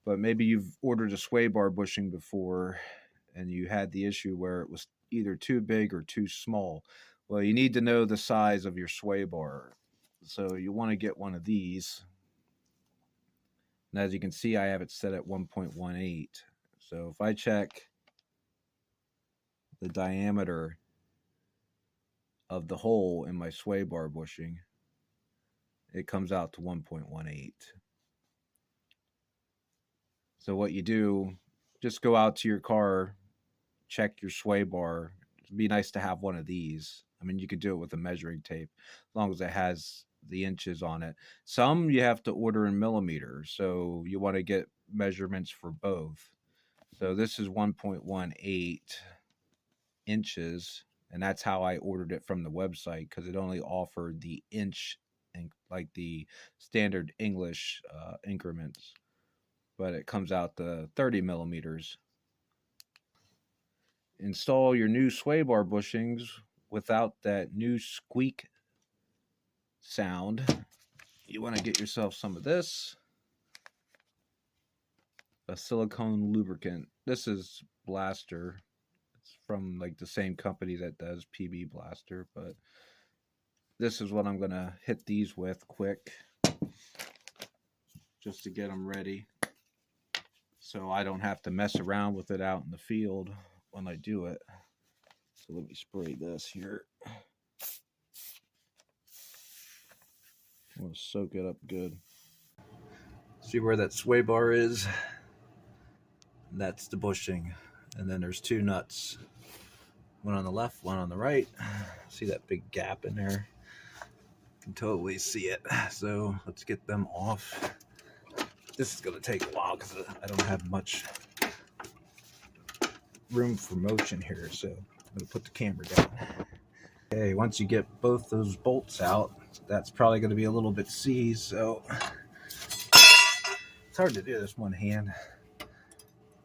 But maybe you've ordered a sway bar bushing before and you had the issue where it was either too big or too small. Well, you need to know the size of your sway bar. So you want to get one of these. And as you can see, I have it set at 1.18. So if I check the diameter of the hole in my sway bar bushing, it comes out to 1.18. So what you do, just go out to your car, check your sway bar. It'd be nice to have one of these. I mean, you could do it with a measuring tape as long as it has the inches on it. Some you have to order in millimeters, so you want to get measurements for both. So this is 1.18 inches, and that's how I ordered it from the website, because it only offered the inch and like the standard English increments, but it comes out to 30 millimeters. Install your new sway bar bushings without that new squeak sound. You want to get yourself some of this, a silicone lubricant. This is Blaster. It's from like the same company that does PB Blaster, but this is what I'm gonna hit these with quick, just to get them ready, so I don't have to mess around with it out in the field when I do it. So let me spray this here. I'm gonna soak it up good. See where that sway bar is? That's the bushing. And then there's two nuts. One on the left, one on the right. See that big gap in there? You can totally see it. So let's get them off. This is gonna take a while because I don't have much room for motion here. So I'm gonna put the camera down. Okay, once you get both those bolts out, that's probably gonna be a little bit seized, so it's hard to do this one hand.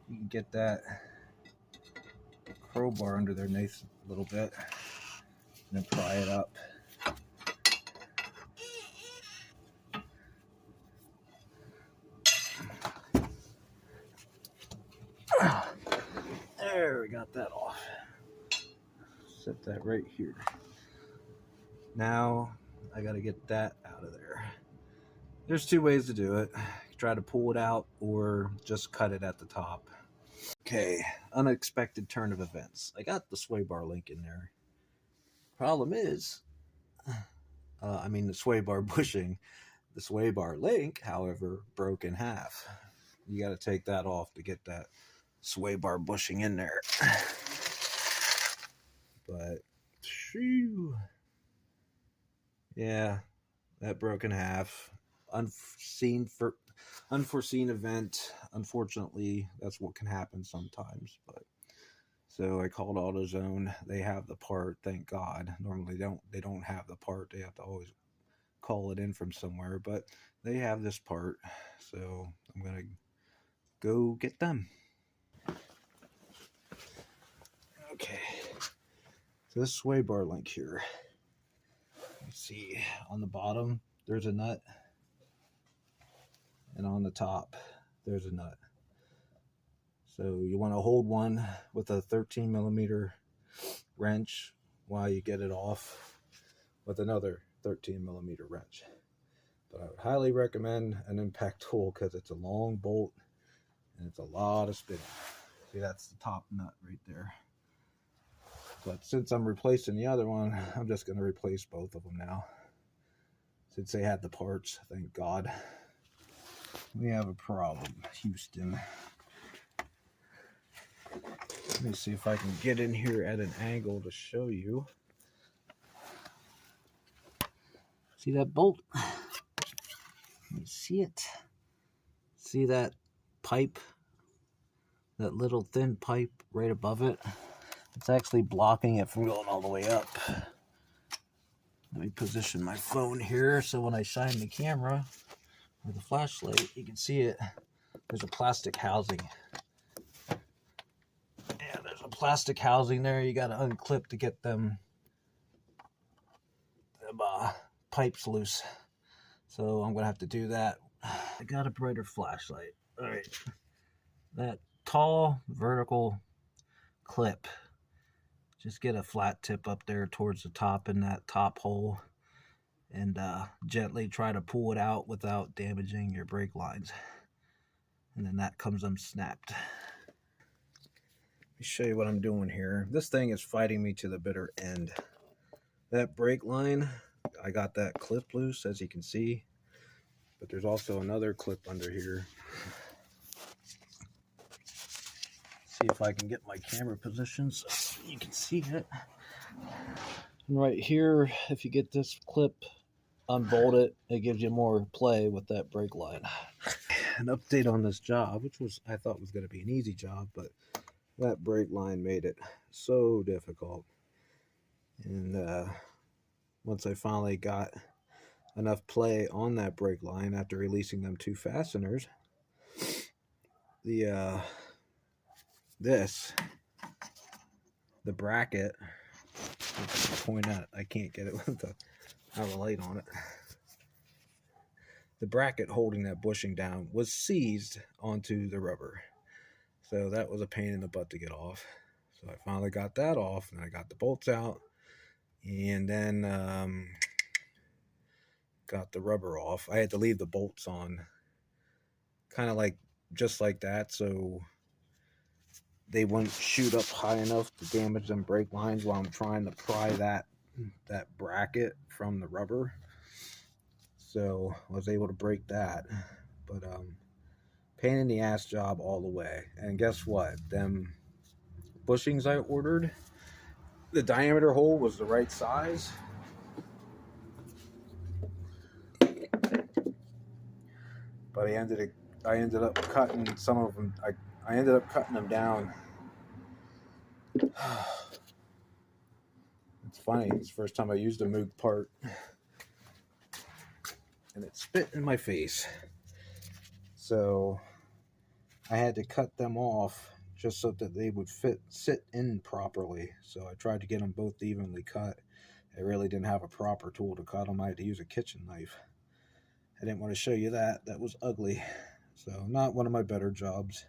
You can get that crowbar under there nice a little bit, and then pry it up. There, we got that off. Set that right here. Now I gotta get that out of there. There's two ways to do it. Try to pull it out or just cut it at the top. Okay, unexpected turn of events. I got the sway bar link in there. Problem is, the sway bar bushing. The sway bar link, however, broke in half. You got to take that off to get that sway bar bushing in there. But, shoo. Yeah, that broke in half. Unforeseen event. Unfortunately, that's what can happen sometimes. But so I called AutoZone. They have the part, thank God. Normally they don't have the part. They have to always call it in from somewhere, but they have this part. So I'm gonna go get them. Okay. So this sway bar link here. You see on the bottom there's a nut, and on the top there's a nut. So you want to hold one with a 13 millimeter wrench while you get it off with another 13 millimeter wrench. But I would highly recommend an impact tool because it's a long bolt and it's a lot of spinning. See, that's the top nut right there. But since I'm replacing the other one, I'm just going to replace both of them now. Since they had the parts, thank God. We have a problem, Houston. Let me see if I can get in here at an angle to show you. See that bolt? Let me see it. See that pipe? That little thin pipe right above it? It's actually blocking it from going all the way up. Let me position my phone here so when I shine the camera with the flashlight, you can see it. There's a plastic housing. Yeah, there's a plastic housing there. You got to unclip to get them pipes loose. So I'm going to have to do that. I got a brighter flashlight. All right, that tall vertical clip, just get a flat tip up there towards the top in that top hole, and gently try to pull it out without damaging your brake lines, and then that comes unsnapped. Let me show you what I'm doing here. This thing is fighting me to the bitter end. That brake line, I got that clip loose, as you can see, but there's also another clip under here. See if I can get my camera position so you can see it. And right here, if you get this clip, unbolt it, it gives you more play with that brake line. An update on this job, which I thought was going to be an easy job, but that brake line made it so difficult. And once I finally got enough play on that brake line after releasing them two fasteners, the bracket, point out, I can't get it with have a light on it. The bracket holding that bushing down was seized onto the rubber. So that was a pain in the butt to get off. So I finally got that off, and I got the bolts out, and then got the rubber off. I had to leave the bolts on, kind of like just like that, so they wouldn't shoot up high enough to damage them brake lines while I'm trying to pry that bracket from the rubber. So I was able to break that, but pain in the ass job all the way. And guess what? Them bushings I ordered, the diameter hole was the right size, but I ended up cutting some of them. I ended up cutting them down. It's funny, it's the first time I used a Moog part, and it spit in my face. So I had to cut them off just so that they would sit in properly. So I tried to get them both evenly cut. I really didn't have a proper tool to cut them. I had to use a kitchen knife. I didn't want to show you that. That was ugly. So not one of my better jobs,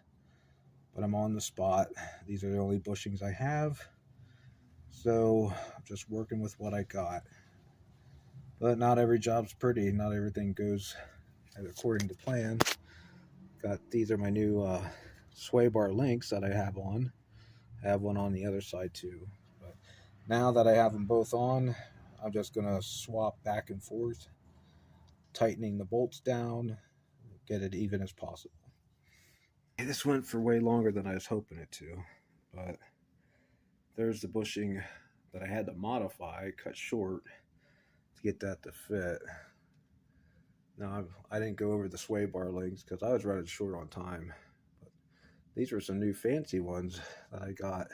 but I'm on the spot. These are the only bushings I have. So I'm just working with what I got. But not every job's pretty. Not everything goes according to plan. These are my new sway bar links that I have on. I have one on the other side too. But now that I have them both on, I'm just going to swap back and forth, tightening the bolts down, get it even as possible. This went for way longer than I was hoping it to, but there's the bushing that I had to modify, cut short to get that to fit. Now, I didn't go over the sway bar links because I was running short on time. But these were some new fancy ones that I got.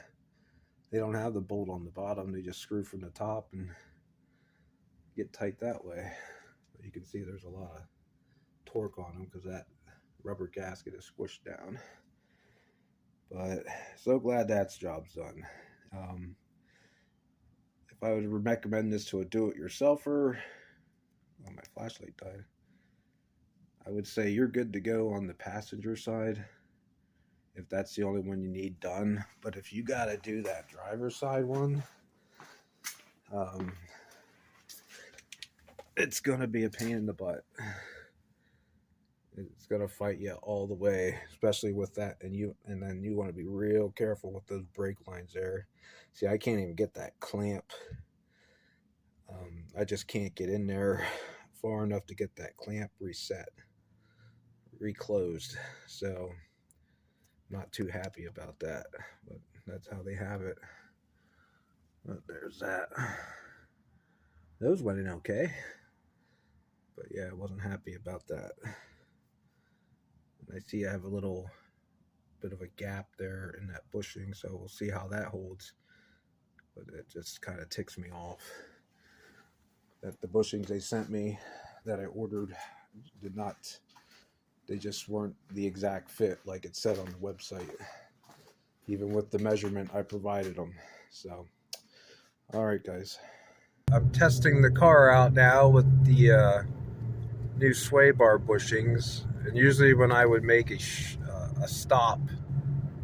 They don't have the bolt on the bottom. They just screw from the top and get tight that way. But you can see there's a lot of torque on them because that rubber gasket is squished down. But so glad that's job's done. If I would recommend this to a do-it-yourselfer, oh, my flashlight died. I would say you're good to go on the passenger side if that's the only one you need done. But if you got to do that driver's side one, it's going to be a pain in the butt. It's going to fight you all the way, especially with that. And then you want to be real careful with those brake lines there. See, I can't even get that clamp. I just can't get in there far enough to get that clamp reclosed. So not too happy about that, but that's how they have it. But there's that. Those went in okay, but yeah, I wasn't happy about that. And I see I have a little bit of a gap there in that bushing, so we'll see how that holds. But it just kind of ticks me off that the bushings they sent me that I ordered they just weren't the exact fit like it said on the website, even with the measurement I provided them. So, all right, guys. I'm testing the car out now with the new sway bar bushings, and usually when I would make a stop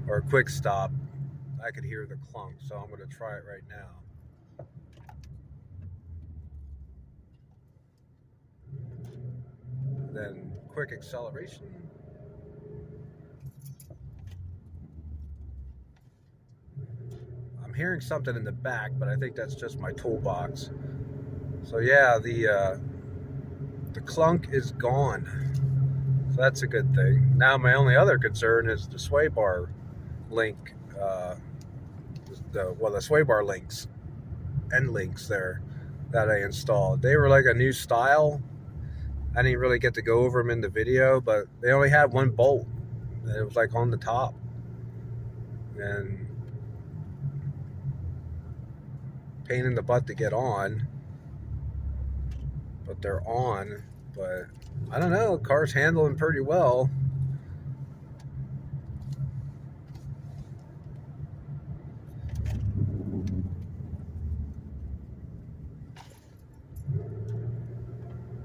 or a quick stop, I could hear the clunk. So I'm going to try it right now. Then quick acceleration. I'm hearing something in the back, but I think that's just my toolbox. So yeah, the clunk is gone. So that's a good thing. Now my only other concern is the sway bar link, the sway bar links, end links there that I installed. They were like a new style. I didn't really get to go over them in the video, but they only had one bolt. And it was like on the top. And pain in the butt to get on. But they're on. But I don't know, the car's handling pretty well.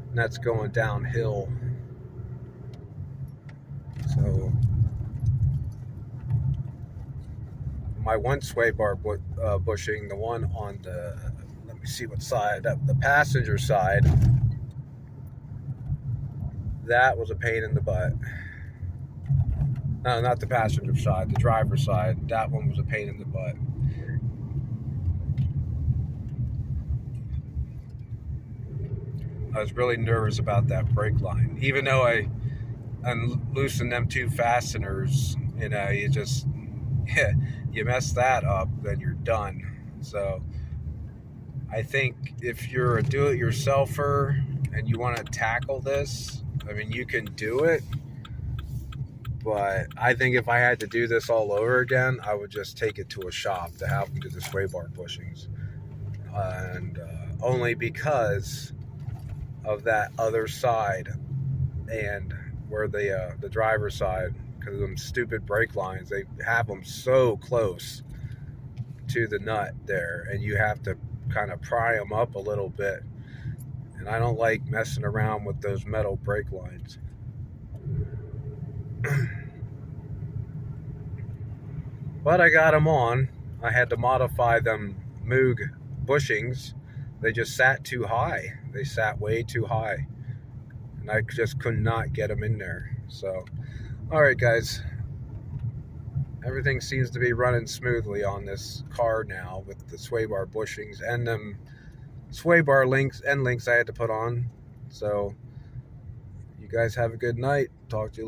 And that's going downhill. So my one sway bar bushing, the one on the, let me see what side, the passenger side, that was a pain in the butt. No, not the passenger side, the driver's side. That one was a pain in the butt. I was really nervous about that brake line. Even though I unloosened them two fasteners, you know, you just, you mess that up, then you're done. So I think if you're a do-it-yourselfer and you want to tackle this, I mean, you can do it. But I think if I had to do this all over again, I would just take it to a shop to have them do the sway bar bushings. And only because of that other side and where the driver's side, because of them stupid brake lines, they have them so close to the nut there, and you have to kind of pry them up a little bit. And I don't like messing around with those metal brake lines. But I got them on. I had to modify them Moog bushings. They just sat too high. They sat way too high. And I just could not get them in there. So, all right, guys. Everything seems to be running smoothly on this car now with the sway bar bushings and them sway bar links I had to put on. So, you guys have a good night. Talk to you later.